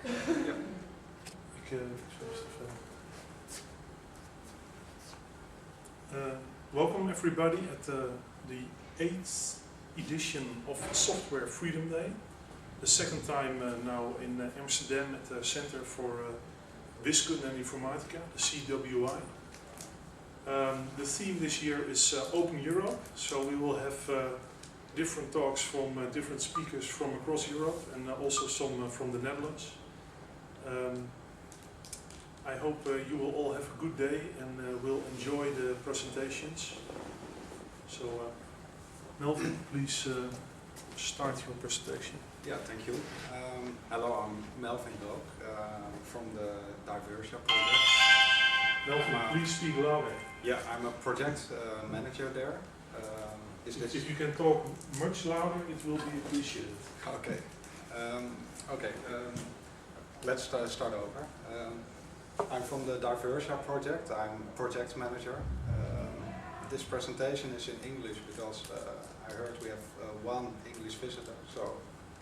Ja. Welcome everybody at the 8th edition of Software Freedom Day. The second time now in Amsterdam at the Center for Wiskunde en Informatica, the CWI. The theme this year is Open Europe, so we will have different talks from different speakers from across Europe and also some from the Netherlands. I hope you will all have a good day and will enjoy the presentations. So, Melvin, please start your presentation. Yeah, thank you. Hello, I'm Melvin Rook from the Diversia project. Melvin, please speak louder. Yeah, I'm a project manager there. If you can talk much louder, it will be appreciated. Okay. Let's start over. I'm from the Diversia project. I'm project manager. This presentation is in English because I heard we have one English visitor. So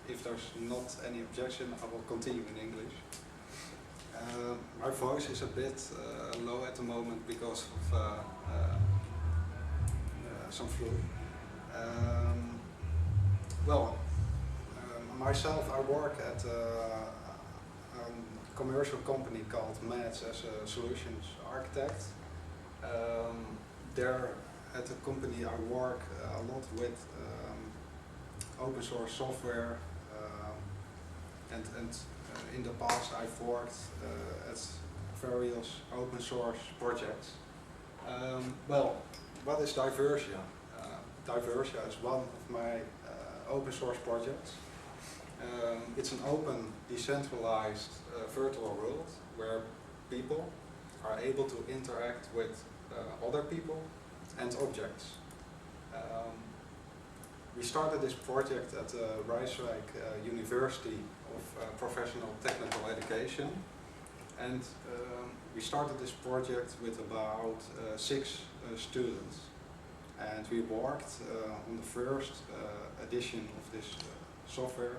if there's not any objection, I will continue in English. My voice is a bit low at the moment because of some flu. Myself, I work at a commercial company called MADS as a solutions architect. There at the company I work a lot with open source software and in the past I've worked at various open source projects. What is Diversia? Diversia is one of my open source projects. It's an open, decentralized virtual world where people are able to interact with other people and objects. We started this project at the Rijswijk University of Professional Technical Education, and we started this project with about 6 students. And we worked on the first edition of this software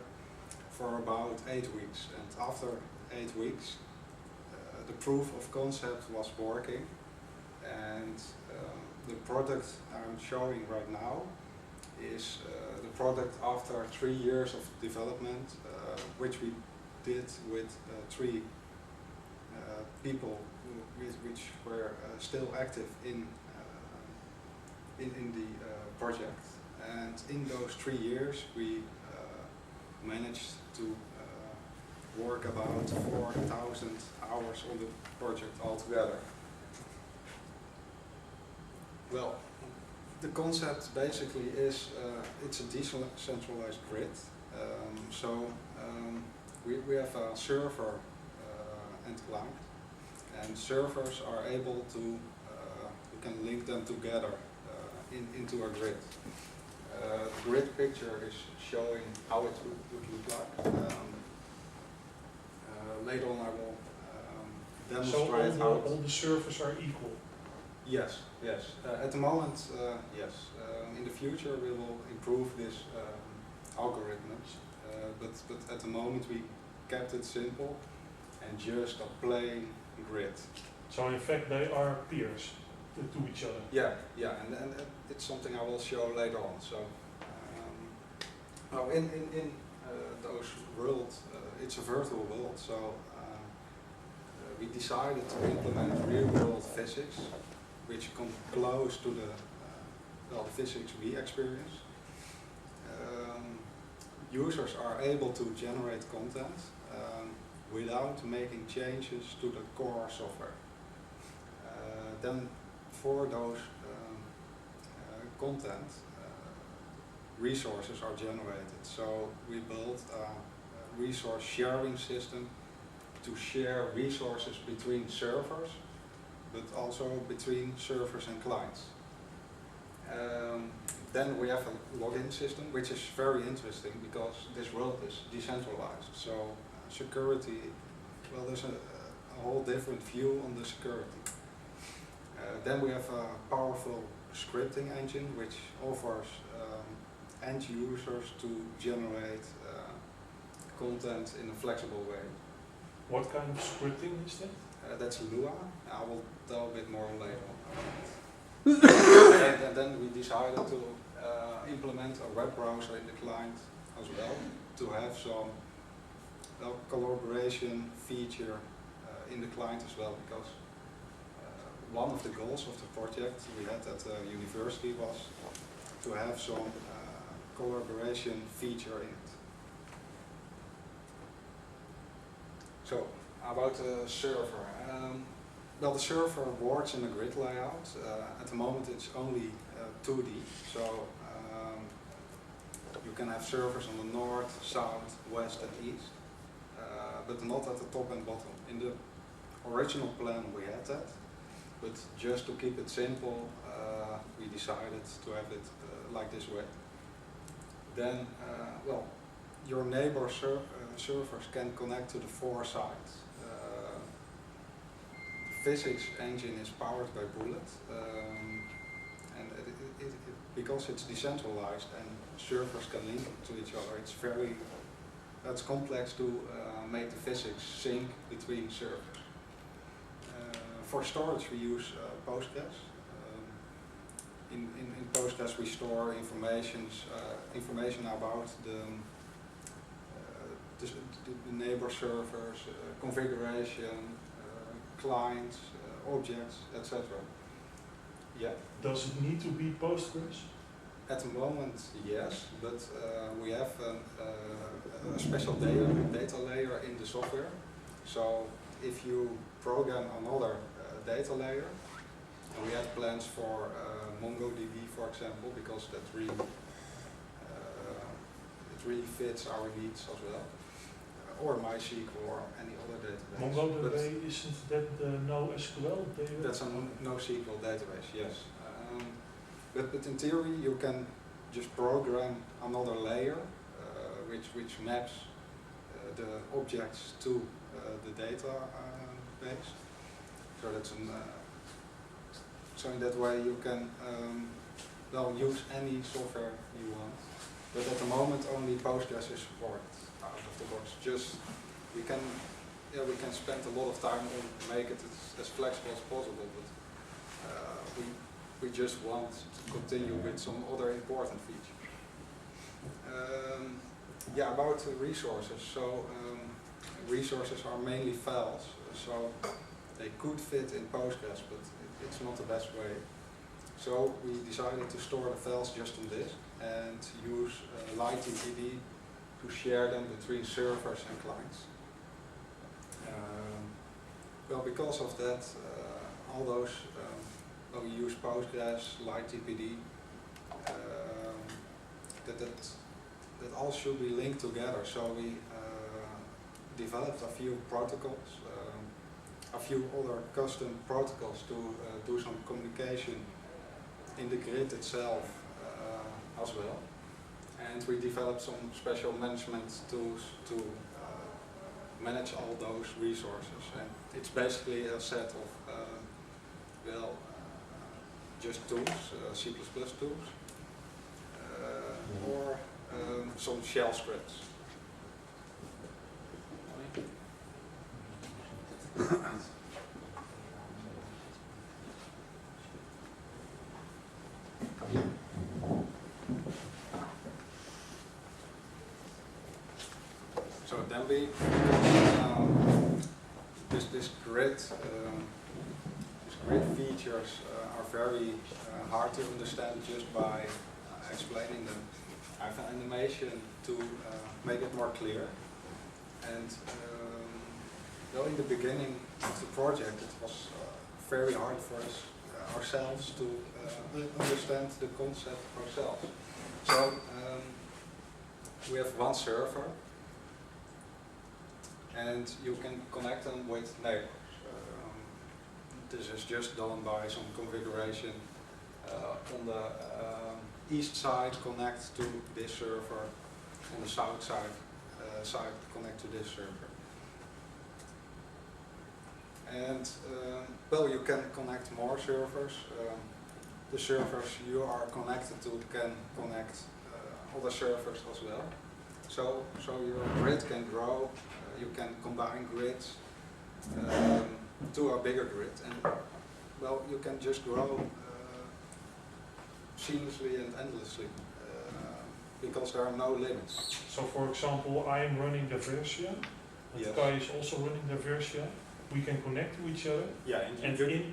for about 8 weeks. And after 8 weeks, the proof of concept was working. And the product I'm showing right now is the product after 3 years of development, which we did with 3 people which were still active in the project. And in those 3 years we managed to work about 4,000 hours on the project altogether. Well, the concept basically is it's a decentralized grid. We have a server and client, and servers are able to you can link them together into a grid. The grid picture is showing how it would look like. Later on I will demonstrate how all the servers are equal? Yes. At the moment, yes. In the future we will improve this algorithms, but at the moment we kept it simple and just a plain grid. So in fact they are peers to each other? Yeah, and it's something I will show later on. So, now in those worlds, it's a virtual world, so we decided to implement real-world physics, which come close to the physics we experience. Users are able to generate content without making changes to the core software. Then for those content, resources are generated. So we built a resource sharing system to share resources between servers, but also between servers and clients. Then we have a login system, which is very interesting because this world is decentralized. So security, well, there's a whole different view on the security. Then we have a powerful scripting engine which offers end users to generate content in a flexible way. What kind of scripting is that? That's Lua. I will tell a bit more later on. And then we decided to implement a web browser in the client as well, to have some collaboration feature in the client as well, because one of the goals of the project we had at the university was to have some collaboration feature in it. So, about the server. Well, the server works in a grid layout. At the moment it's only 2D, so you can have servers on the north, south, west and east, but not at the top and bottom. In the original plan we had that, but just to keep it simple, we decided to have it like this way. Then, well, your neighbor servers can connect to the 4 sides. The physics engine is powered by Bullet, and because it's decentralized and servers can link to each other, it's complex to make the physics sync between servers. For storage we use Postgres. In Postgres we store information about the neighbor servers, configuration, clients, objects, etc. Yeah. Does it need to be Postgres? At the moment, yes, but we have a special data layer in the software. So if you program another data layer, and we had plans for MongoDB, for example, because that really fits our needs as well, or MySQL or any other database. MongoDB, isn't that NoSQL database? That's a NoSQL database, yes. But in theory you can just program another layer which maps the objects to the database. So that's so in that way you can use any software you want. But at the moment only Postgres is supported out of the box. Just we can spend a lot of time on make it as flexible as possible, but we just want to continue with some other important features. Yeah, about the resources. So resources are mainly files, so they could fit in Postgres, but it's not the best way. So we decided to store the files just on disk and use LightTPD to share them between servers and clients. Well, because of that, all those we use Postgres, LightTPD, that all should be linked together. So we developed a few protocols, a few other custom protocols to do some communication in the grid itself as well. And we developed some special management tools to manage all those resources. And it's basically a set of just tools, C++ tools, or some shell scripts. So then we this grid features are very hard to understand just by explaining them. I have an animation to make it more clear. And well, in the beginning of the project, it was very hard for us ourselves to understand the concept ourselves. So we have one server, and you can connect them with neighbors. This is just done by some configuration. On the east side, connect to this server. On the south side, connect to this server. And well, you can connect more servers. The servers you are connected to can connect other servers as well. So your grid can grow you can combine grids to a bigger grid, and well, you can just grow seamlessly and endlessly because there are no limits. So for example, I am running Diversia, and Yes. Kai is also running Diversia. We can connect to each other, Yeah, and sorry.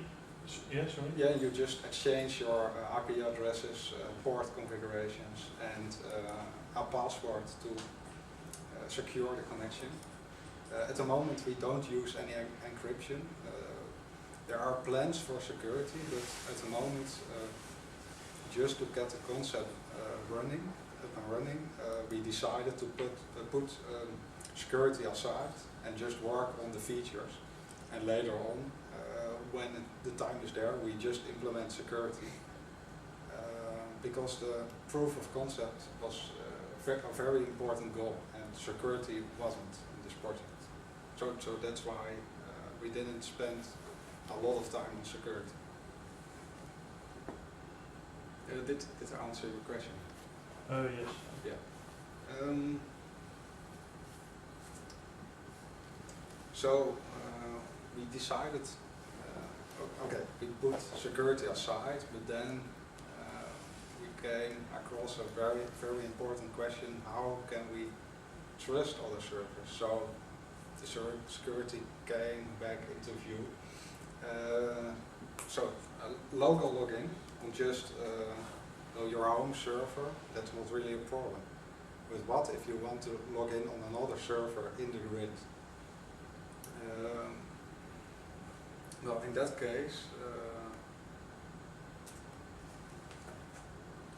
yeah, you just exchange your IP addresses, port configurations, and a password to secure the connection. At the moment, we don't use any encryption. There are plans for security, but at the moment, just to get the concept up and running, we decided to put security aside and just work on the features. And later on, when the time is there, we just implement security. Because the proof of concept was a very important goal, and security wasn't in this project. So that's why we didn't spend a lot of time on security. Did I answer your question? Yes. Yeah. So we decided, okay, we put security aside, but then we came across a very, very important question: how can we trust other servers? So the security came back into view. So local login on just your home server, that's not really a problem. But what if you want to log in on another server in the grid? Well, in that case,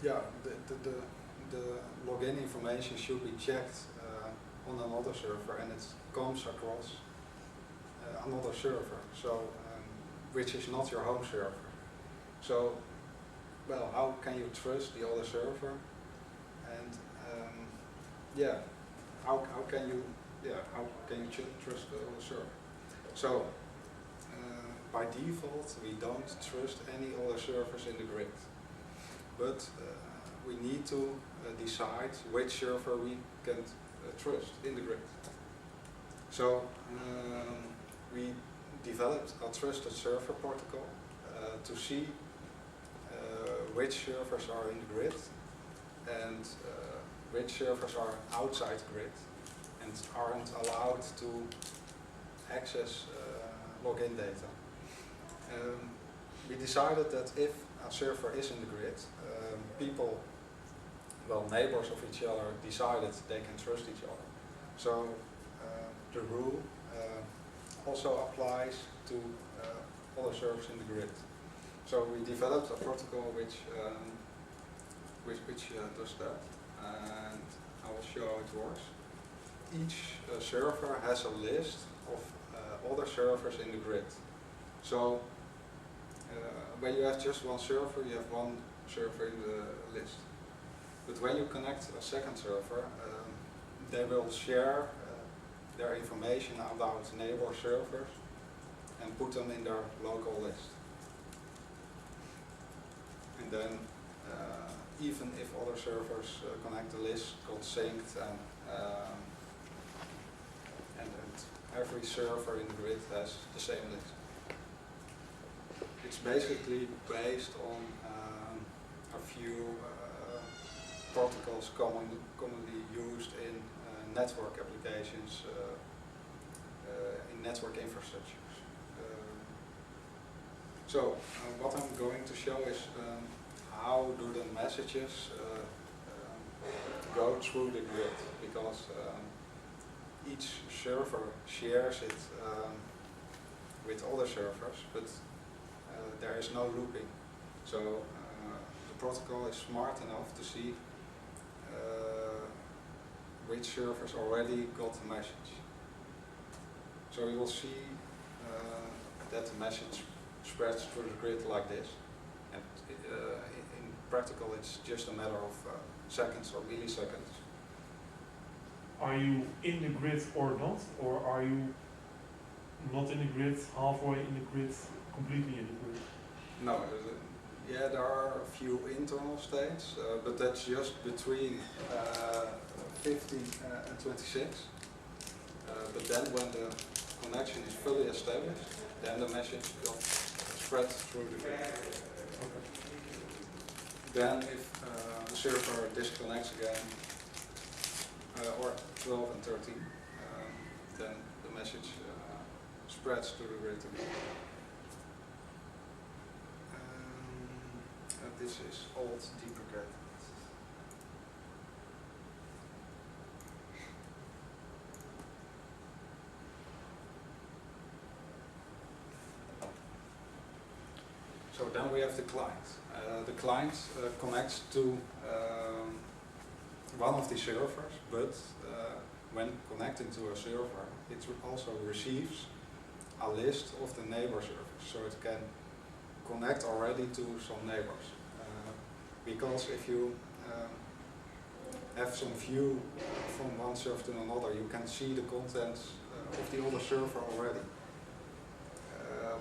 yeah, the login information should be checked on another server, and it comes across another server, so which is not your home server. So, well, how can you trust the other server? And yeah, how can you trust the other server? So by default, we don't trust any other servers in the grid, but we need to decide which server we can trust in the grid. So we developed a trusted server protocol to see which servers are in the grid and which servers are outside the grid and aren't allowed to access login data. We decided that if a server is in the grid, people, well, neighbors of each other decided they can trust each other. So the rule also applies to other servers in the grid. So we developed a protocol which does that, and I will show how it works. Each server has a list of other servers in the grid. So when you have just one server, you have one server in the list. But when you connect a second server, they will share their information about neighbor servers and put them in their local list. And then even if other servers connect, the list got synced, and every server in the grid has the same list. It's basically based on a few protocols commonly used in network applications, in network infrastructures. So what I'm going to show is how do the messages go through the grid, because each server shares it with other servers, but there is no looping. So the protocol is smart enough to see which servers already got the message. So you will see that the message spreads through the grid like this. And in practical, it's just a matter of seconds or milliseconds. Are you in the grid or not? Or are you not in the grid, halfway in the grid, completely in the grid? No, yeah, there are a few internal states, but that's just between 50 and 26. but then when the connection is fully established, then the message will spread through the grid. Then if the server disconnects again, or 12 and 13, then the message spreads to the grid again. This is old deprecated. So then we have the client. The client connects to one of the servers, but when connecting to a server, it also receives a list of the neighbor servers, so it can connect already to some neighbors. Because if you have some view from one server to another, you can see the contents of the other server already.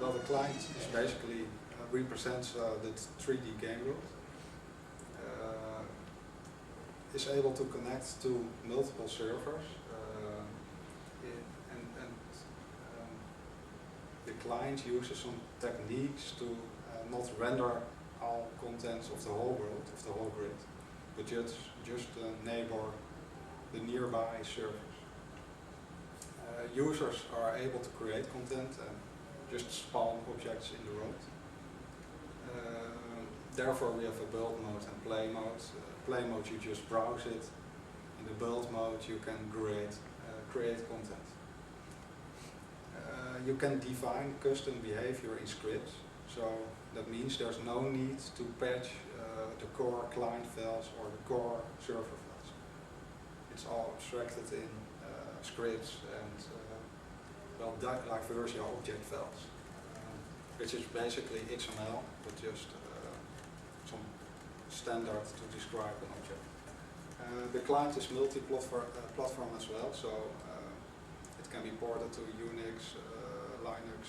Well, the client is basically represents the 3D game world. Is able to connect to multiple servers, and the client uses some techniques to not render all contents of the whole world, of the whole grid, but just the nearby servers. Users are able to create content and just spawn objects in the world. Therefore we have a build mode and play mode. Play mode you just browse it. In the build mode you can create content. You can define custom behavior in scripts, so that means there's no need to patch the core client files or the core server files. It's all abstracted in scripts and well, Diversia object files, which is basically XML, but just some standard to describe an object. The client is multi-platform as well, so it can be ported to Unix, Linux,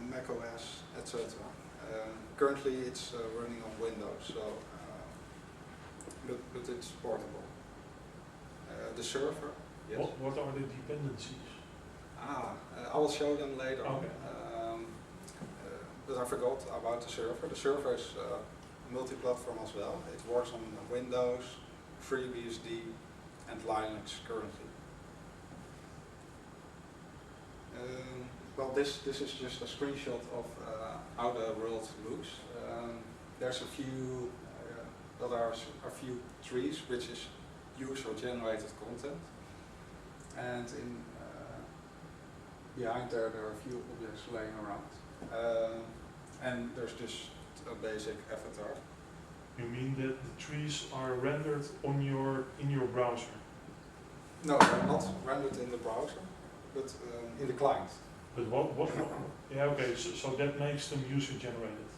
Mac OS, etc. Currently it's running on Windows, so but it's portable. The server, yes. What are the dependencies? I will show them later on. Okay. But I forgot about the server. The server is multi-platform as well. It works on Windows, FreeBSD and Linux currently. Well, this is just a screenshot of how the world looks. There's a few, there are a few trees, which is user-generated content, and in behind there are a few objects laying around, and there's just a basic avatar. You mean that the trees are rendered on in your browser? No, they're not rendered in the browser, but in the client. But what yeah, okay, so that makes them user-generated?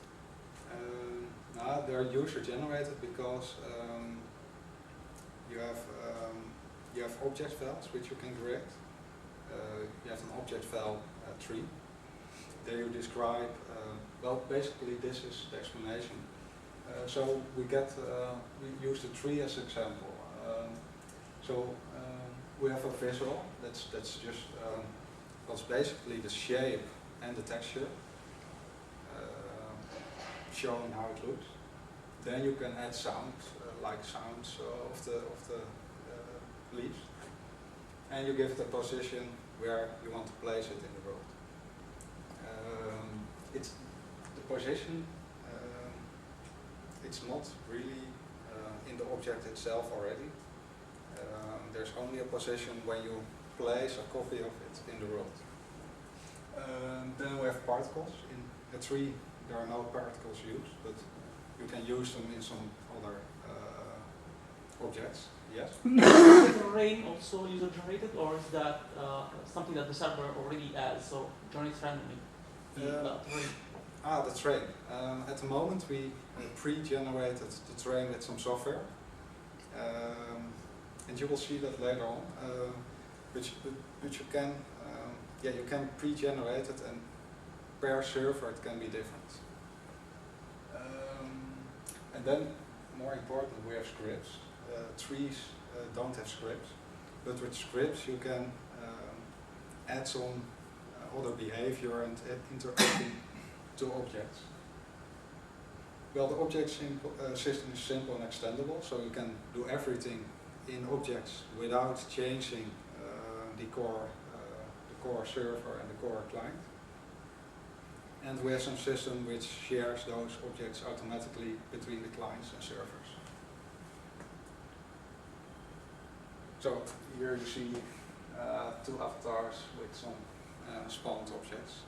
No, they're user-generated because you have object files which you can create. You have an object file tree. There you describe, well, basically this is the explanation. So we use the tree as an example. We have a visual that's just what's basically the shape and the texture, showing how it looks. Then you can add sounds, like sounds of the leaves, and you give the position where you want to place it in the world. It's the position. It's not really in the object itself already. There's only a position when you place a copy of it in the world. Then we have particles. In a tree there are no particles used, but you can use them in some other objects. Yes? Is the rain also user-generated, or is that something that the server already has, so generates randomly? The train. At the moment we pre-generated the train with some software, and you will see that later on. Which you can, you can pre-generate it, and per server it can be different. And then, more important, we have scripts. Trees don't have scripts. but with scripts you can add some other behavior and interacting to objects. Well, the object system is simple and extendable, so you can do everything in objects without changing the core server and the core client. And we have some system which shares those objects automatically between the clients and servers. So here you see two avatars with some spawned objects.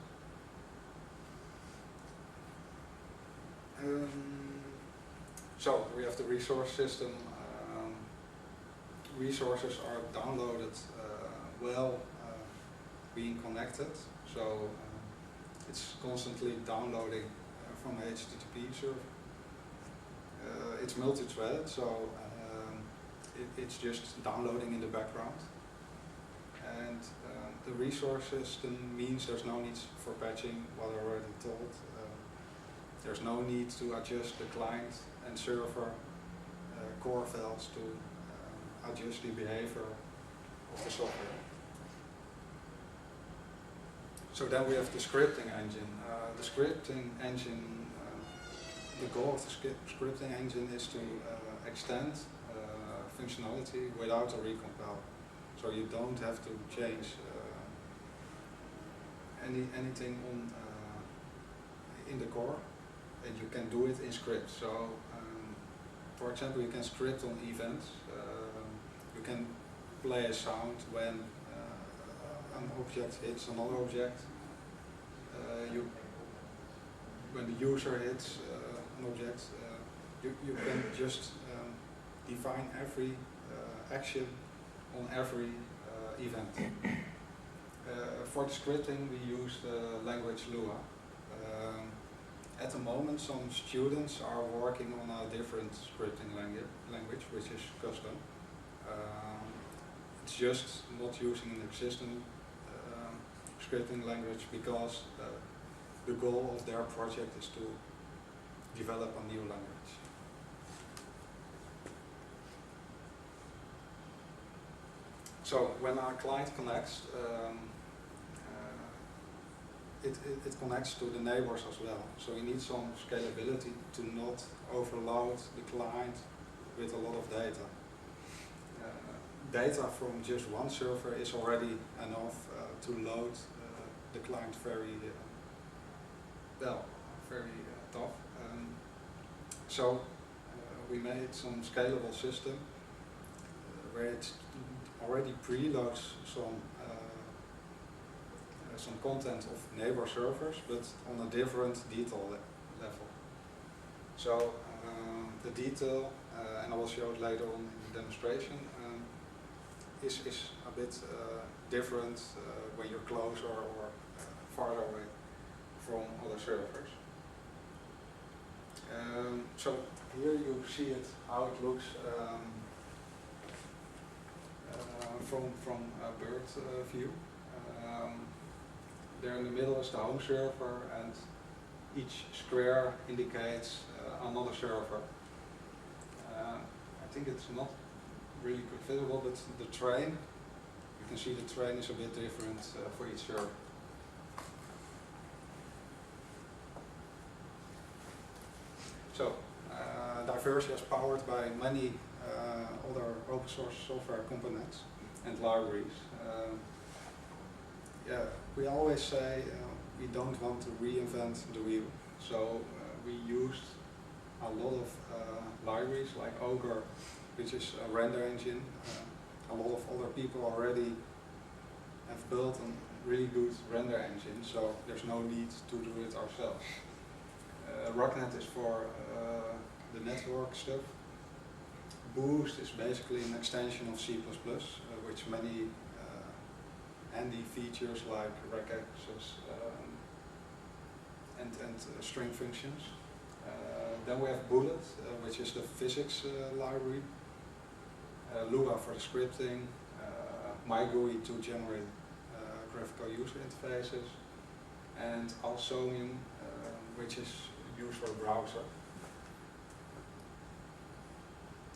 So we have the resource system. Resources are downloaded while being connected. So it's constantly downloading from a HTTP server. It's multi-threaded, so it's just downloading in the background. And the resource system means there's no need for patching, what I already told. There's no need to adjust the client and server core files to adjust the behavior of the software. So then we have the scripting engine. The scripting engine, the goal of the scripting engine is to extend functionality without a recompile. So you don't have to change anything on in the core, and you can do it in script. So for example, you can script on events. You can play a sound when an object hits another object. When the user hits an object, you can just define every action on every event. For the scripting we use the language Lua. At the moment some students are working on a different scripting language which is custom. It's just not using an existing scripting language because the goal of their project is to develop a new language. So when our client connects, it connects to the neighbors as well. So we need some scalability to not overload the client with a lot of data. Data from just one server is already enough to load the client very tough. So we made some scalable system where it already preloads some content of neighbor servers, but on a different detail level. So the detail, and I will show it later on in the demonstration, is a bit different when you're closer or farther away from other servers. So here you see it, how it looks from a bird view. There in the middle is the home server, and each square indicates another server. I think it's not really good visible, but the train, you can see the train is a bit different for each server. So, Diversia is powered by many other open source software components and libraries. We always say we don't want to reinvent the wheel, so we used a lot of libraries like Ogre, which is a render engine. A lot of other people already have built a really good render engine, so there's no need to do it ourselves. Rocknet is for the network stuff. Boost is basically an extension of C++, which many handy features like regex and string functions. Then we have Bullet, which is the physics library. Lua for the scripting, MyGUI to generate graphical user interfaces, and Alsonium, which is used for a browser.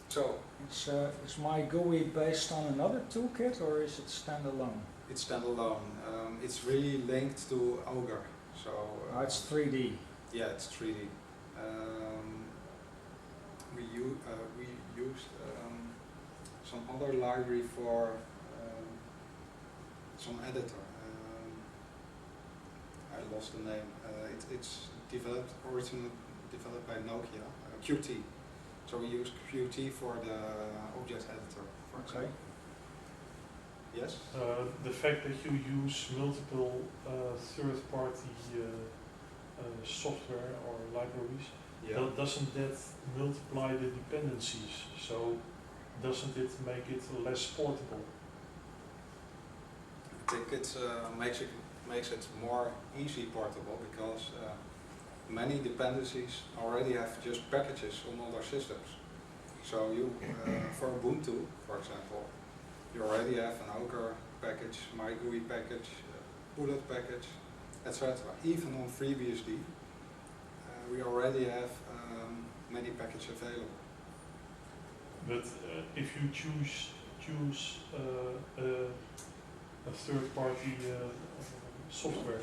So Is my GUI based on another toolkit or is it standalone? it's standalone. It's really linked to Ogre. So It's 3D. yeah, it's 3D. We used some other library for some editor. I lost the name. It's originally developed by Nokia, Qt. So we use Qt for the object editor, for example. Okay. Yes? The fact that you use multiple third-party software or libraries, doesn't that multiply the dependencies? So doesn't it make it less portable? I think it makes it more easy portable because many dependencies already have just packages on other systems. So you, for Ubuntu, for example, you already have an Ogre package, MyGUI package, Bullet package, etc. Even on FreeBSD, we already have many packages available. But if you choose a third-party software,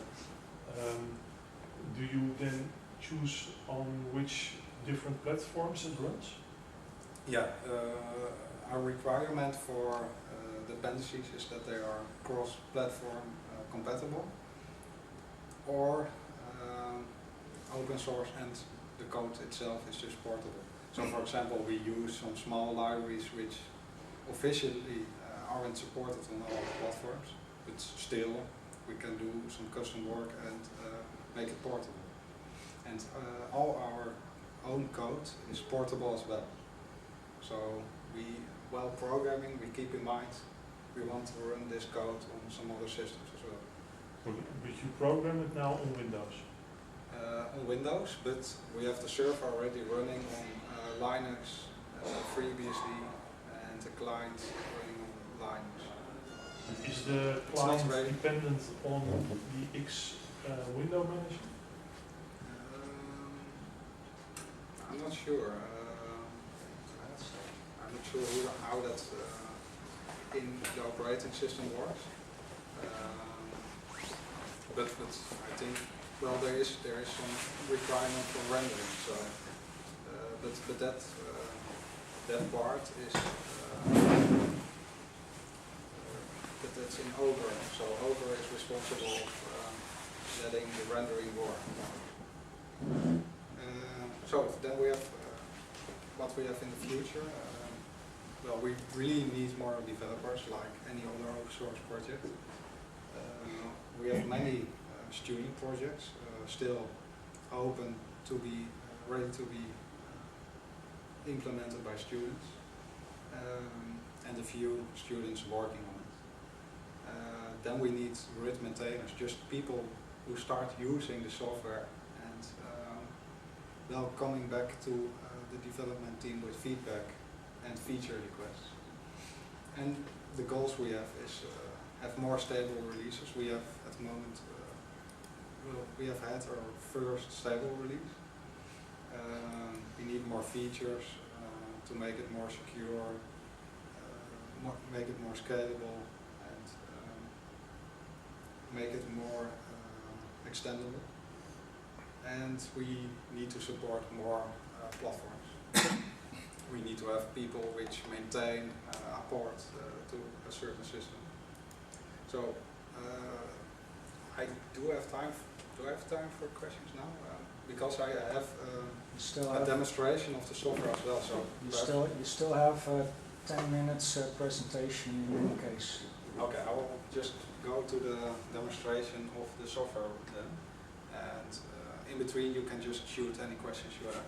do you then choose on which different platforms it runs? Yeah, our requirement for dependencies is that they are cross-platform compatible or open source and the code itself is just portable. So for example, we use some small libraries which officially aren't supported on all platforms, but still we can do some custom work and make it portable. And all our own code is portable as well. So while programming, we keep in mind we want to run this code on some other systems as well. But you program it now on Windows? On Windows, but we have the server already running on Linux, FreeBSD, and the client running on Linux. Is the client dependent on the X window manager? I'm not sure. I'm not sure how that in the operating system works. But I think there is some requirement for rendering. So, but that part is but that's in Ogre. So Ogre is responsible for letting the rendering work. So then we have what we have in the future. Well, we really need more developers like any other open source project. We have many student projects still open to be ready to be implemented by students, and a few students working on it. Then we need grid maintainers, just people who start using the software and now coming back to the development team with feedback and feature requests. And the goals we have is have more stable releases. We have at the moment, we have had our first stable release. We need more features to make it more secure, make it more scalable, and make it more extendable. And we need to support more platforms. We need to have people which maintain a port to a certain system. So I do have time. Do I have time for questions now? Because I have a demonstration of the software as well. So you still have 10 minutes presentation in any case. Okay, I will just go to the demonstration of the software then, and in between you can just shoot any questions you have.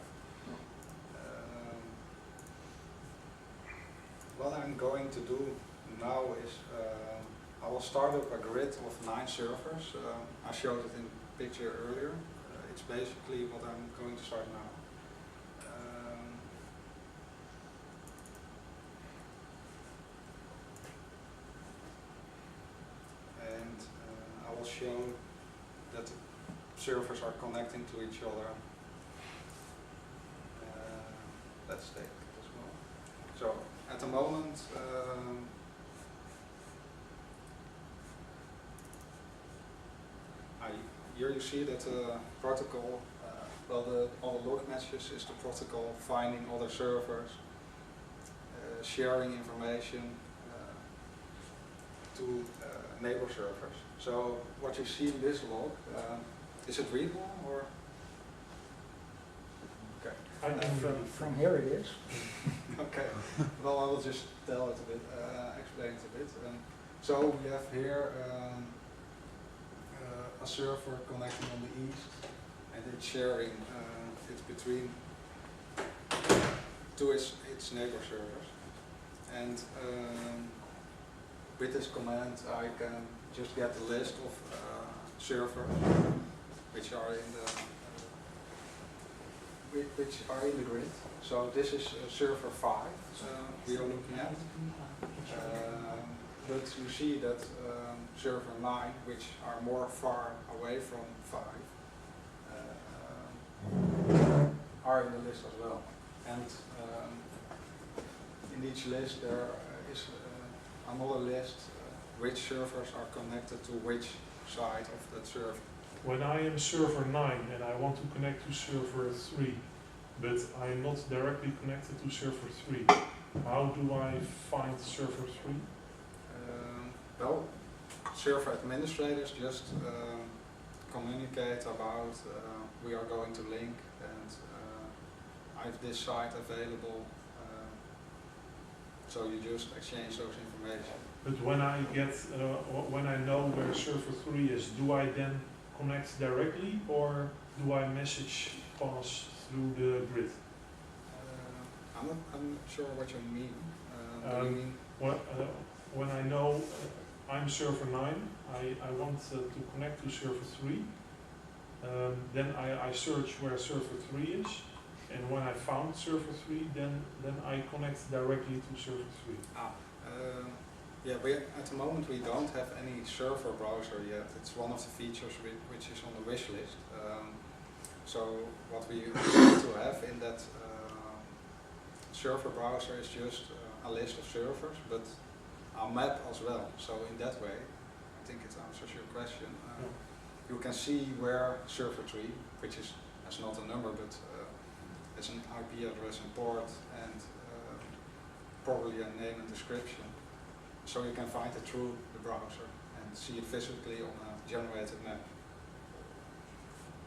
What I'm going to do now is I will start up a grid of 9 servers. I showed it in the picture earlier. It's basically what I'm going to start now. And I will show that the servers are connecting to each other. Let's take it as well. at the moment, here you see that the protocol, all the log matches is the protocol finding other servers, sharing information to neighbor servers. So what you see in this log, is it readable or? Okay. From here it is. Okay. Well, I will just tell it a bit, explain it a bit. So we have here a server connecting on the east, and it's sharing it between to its neighbor servers. And with this command, I can just get a list of servers which are in the grid. So this is server 5 we are looking at. But you see that server 9, which are more far away from 5, are in the list as well. And in each list there is another list which servers are connected to which side of that server. When I am server 9 and I want to connect to server 3, but I am not directly connected to server 3, how do I find server 3? Well, server administrators just communicate about we are going to link and I have this site available. So you just exchange those information. But when I get, when I know where server 3 is, do I then connect directly or do I message pass through the grid? I'm not sure what you mean. Do you mean? When I know I'm server 9, I want to connect to server 3, then I search where server 3 is, and when I found server 3, then I connect directly to server 3. Yeah, at the moment we don't have any server browser yet. It's one of the features which is on the wish list. So what we need to have in that server browser is just a list of servers, but a map as well. So in that way, I think it answers your question. You can see where server 3, which is not a number, but it's an IP address and port, and probably a name and description. So you can find it through the browser and see it physically on a generated map.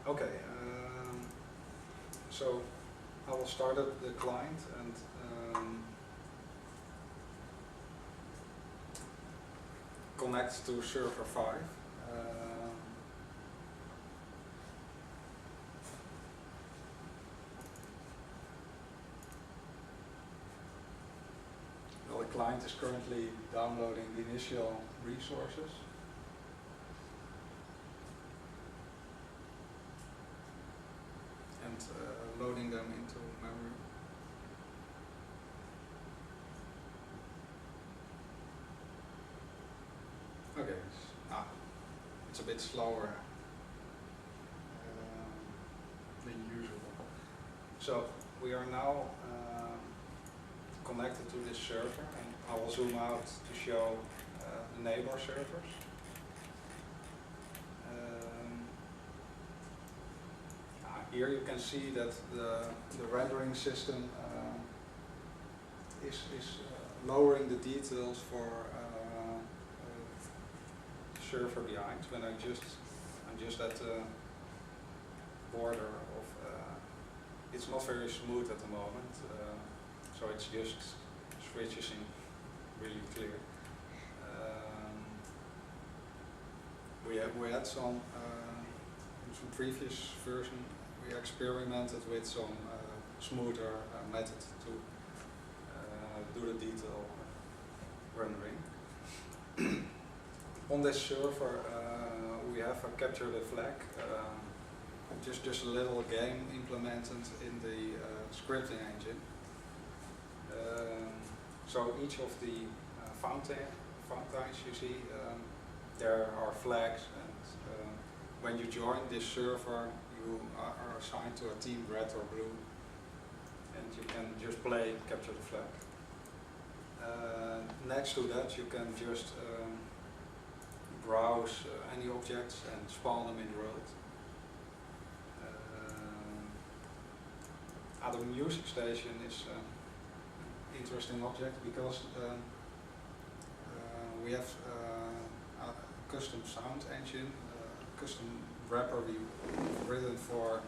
Okay, so I will start up the client and connect to server 5. Well, the client is currently downloading the initial resources. And loading them into memory. Okay, it's a bit slower than usual. So we are now connected to this server, and I will zoom out to show the neighbor servers. Here you can see that the rendering system is lowering the details for server behind. When I'm just at the border of, it's not very smooth at the moment, so it's just switches in really clear. We had some previous version. We experimented with some smoother method to do the detail rendering. On this server, we have a capture the flag, just a little game implemented in the scripting engine. So each of the fountains you see, there are flags, and when you join this server, you are assigned to a team red or blue, and you can just play capture the flag. Next to that, you can just browse any objects and spawn them in the world. Other music station is an interesting object because we have a custom sound engine, custom wrapper we've written for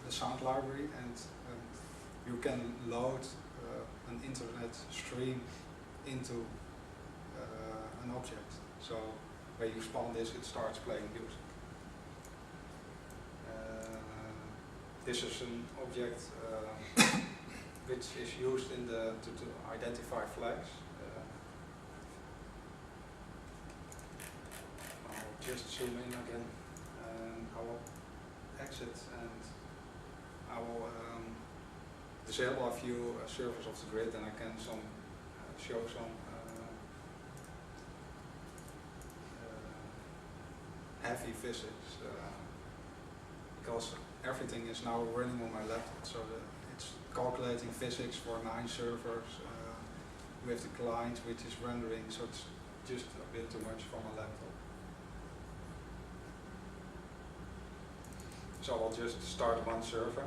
the sound library, and you can load an internet stream into an object. So when you spawn this, it starts playing music. This is an object which is used in to identify flags. I'll just zoom in again, and I will exit, and I will disable a few servers of the grid, and I can show some heavy physics, because everything is now running on my laptop, so it's calculating physics for 9 servers with the client which is rendering, so it's just a bit too much for my laptop. So I'll just start one server.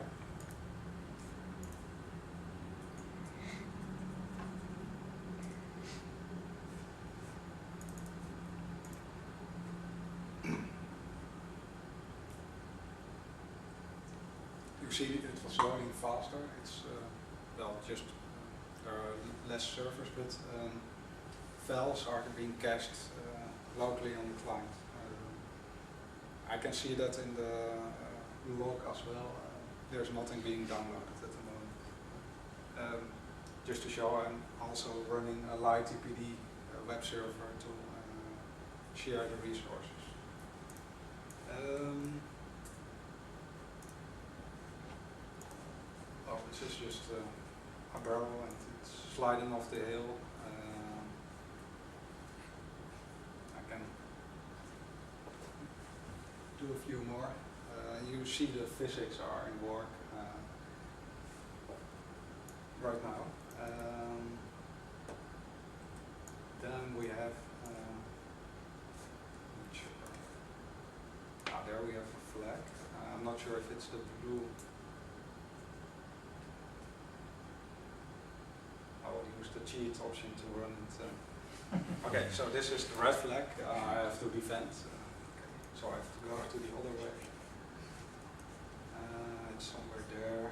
You see it was loading faster. It's well, just there are less servers, but files are being cached locally on the client. I can see that in the log as well. There's nothing being downloaded at the moment. Just to show, I'm also running a light TPD web server to share the resources. Well, this is just a barrel, and it's sliding off the hill. I can do a few more. You see the physics are in work right now. Then we have, there we have a flag. I'm not sure if it's the blue. I will use the cheat option to run it. Okay, so this is the red flag. I have to defend. Okay, so I have to go to the other way. It's somewhere there.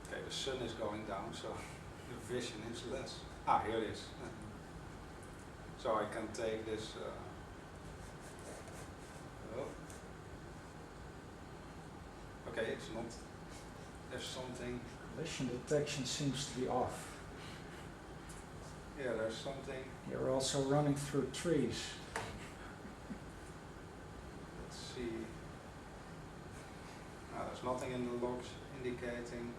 Okay, the sun is going down, so the vision is less. Ah, here it is. So I can take this. Oh. Okay, it's not. There's something. Collision detection seems to be off. Yeah, there's something. You're also running through trees. Let's see. There's nothing in the logs indicating.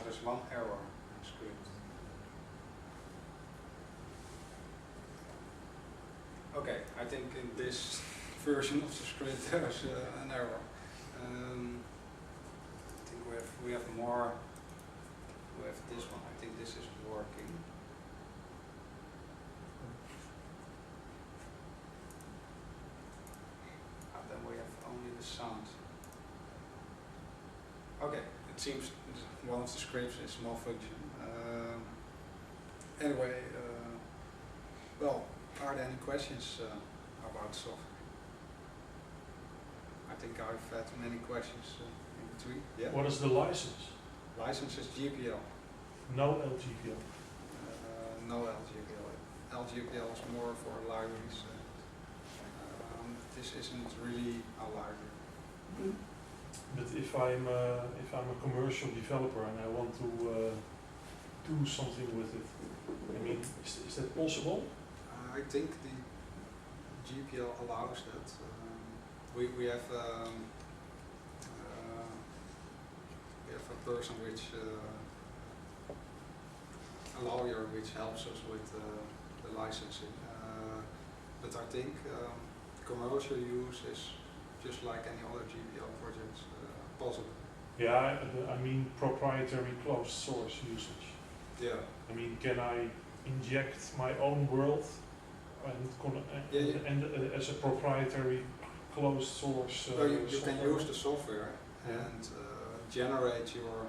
There's one error in the script. Okay, I think in this version of the script there's an error. I think we have more. We have this one. I think this is working. And then we have only the sound. Okay, it seems one of the scripts is malfunction. Anyway, well, are there any questions about software? I think I've had many questions in between. Yeah. What is the license? License is GPL. No LGPL. No LGPL. LGPL is more for libraries. This isn't really a library. But if I'm a commercial developer and I want to do something with it, I mean, is that possible? I think the GPL allows that. We have a person which a lawyer which helps us with the licensing. but I think commercial use is just like any other GPL projects possible. Yeah, I mean proprietary closed source usage. Yeah. I mean, can I inject my own world and as a proprietary closed source? So you can software? use the software and generate your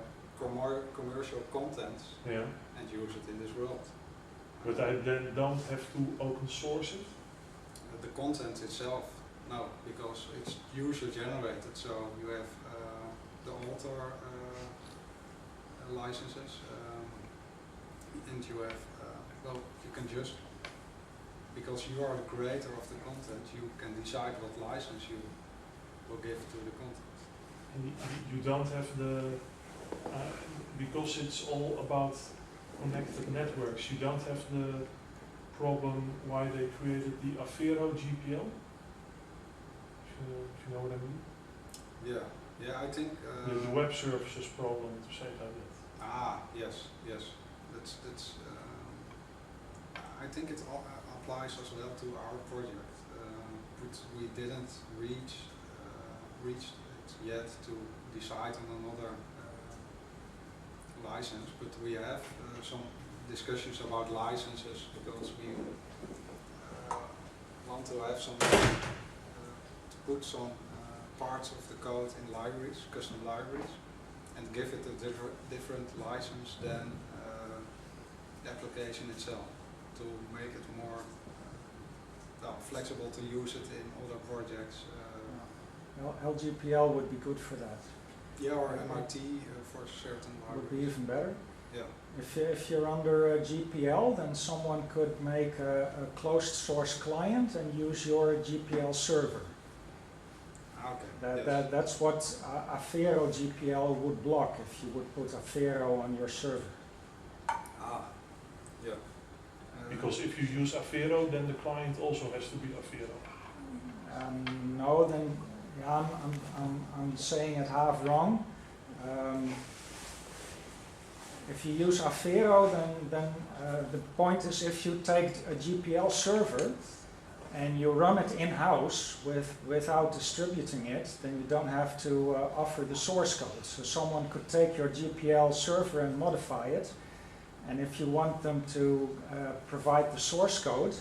commercial content Yeah, and use it in this world. but I then don't have to open source it. The content itself, no, because it's user generated. So you have the author licenses, and you have well, you can just, because you are the creator of the content, you can decide what license you will give to the content. And you don't have the because it's all about connected networks. You don't have the problem why they created the Avero GPL. If you know what I mean? Yeah, I think The web services problem, to say it like that. yes. That's. I think it applies as well to our project, but we didn't reach it yet to decide on another license. But we have some discussions about licenses because we want to have some to put some parts of the code in libraries, custom libraries, and give it a different license than the application itself, to make it more flexible to use it in other projects. LGPL would be good for that. Yeah, or MIT for certain Would be libraries. even better. Yeah. If you're under GPL, then someone could make a closed source client and use your GPL server. Okay. Yes. That's what Avero GPL would block if you would put Avero on your server. Yeah. Because if you use Avero, then the client also has to be Avero. No, then yeah, I'm saying it half wrong. If you use Avero, then the point is if you take a GPL server and you run it in-house without distributing it, then you don't have to offer the source code. So someone could take your GPL server and modify it, and if you want them to provide the source code,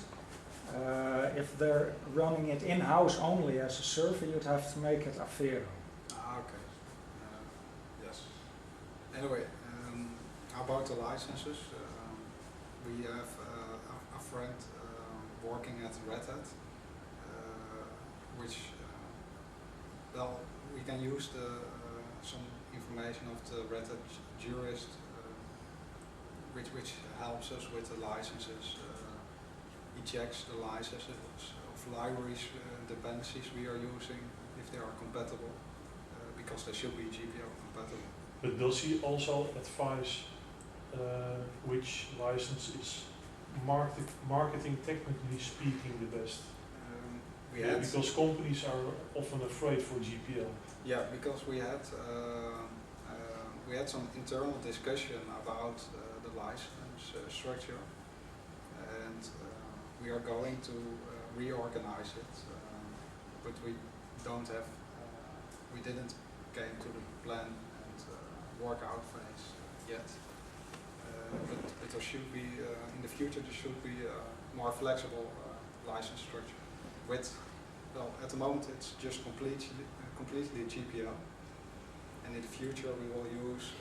if they're running it in-house only as a server, you'd have to make it Avero. Okay. Yes. Anyway, how about the licenses? We have a friend working at Red Hat, which, well, we can use some information of the Red Hat jurist, which helps us with the licenses. He checks the licenses of libraries, dependencies we are using, if they are compatible, because they should be GPL compatible. But does he also advise which license is marketing technically speaking the best? Because companies are often afraid for GPL. Yeah, because we had some internal discussion about the license structure, and we are going to reorganize it, but we don't have, we didn't came to the plan and workout phase yet. But there should be, in the future, there should be a more flexible license structure. With, well, at the moment it's just completely GPL, and in the future we will use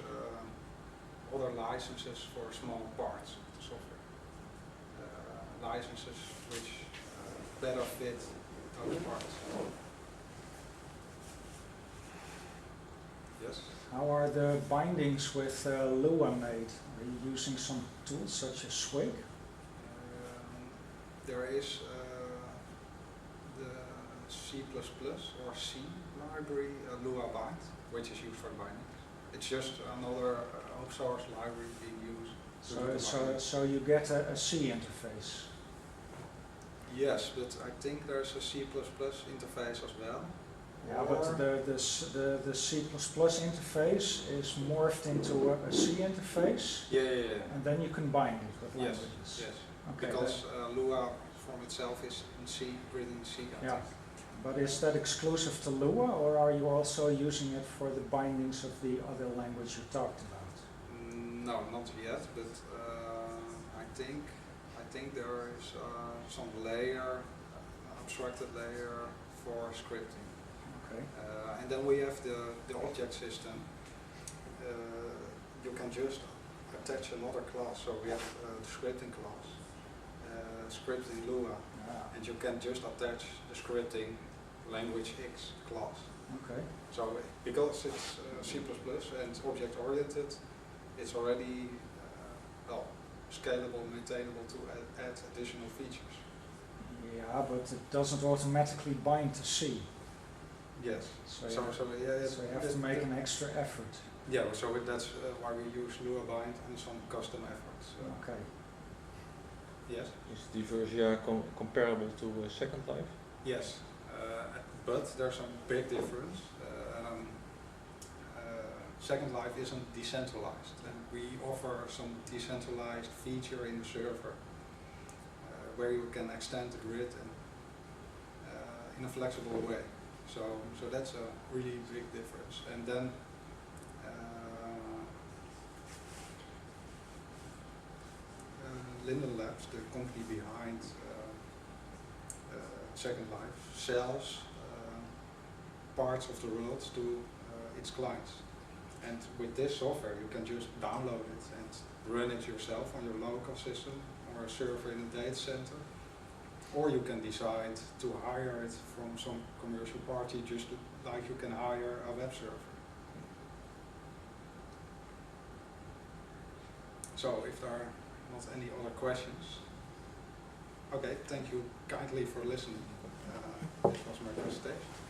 other licenses for small parts of the software. Licenses which better fit those parts. Yes? How are the bindings with Lua made? Are you using some tools such as Swig? There is the C++ or C library, Lua bind, which is used for bindings. It's just another open source library being used. So you get a C interface? Yes, but I think there's a C++ interface as well. Yeah, but the C++ interface is morphed into a C interface. Yeah. And then you can bind it with Yes, languages. yes. Okay, Because Lua platform itself is in C, written in C. I Yeah. think. But is that exclusive to Lua, or are you also using it for the bindings of the other language you talked about? No, not yet, but I think there is some layer, abstracted layer for scripting. Okay. And then we have the object system. You can just attach another class, so we have the scripting class, scripting Lua, Ah, and you can just attach the scripting language X class. okay. So because it's C++ and object oriented, it's already well scalable, maintainable to add additional features. Yeah, but it doesn't automatically bind to C. Yes. So, So yeah, so you have to make an extra effort. Yeah, so that's why we use Lua bind and some custom efforts. Okay. Yes. Is Diversia comparable to Second Life? Yes, but there's some big difference. Second Life isn't decentralized, and we offer some decentralized feature in the server where you can extend the grid and, in a flexible way. So that's a really big difference. And then Linden Labs, the company behind Second Life, sells parts of the world to its clients. And with this software you can just download it and run it yourself on your local system or a server in a data center. Or you can decide to hire it from some commercial party, just like you can hire a web server. So if there are not any other questions, okay, thank you kindly for listening. This was my presentation.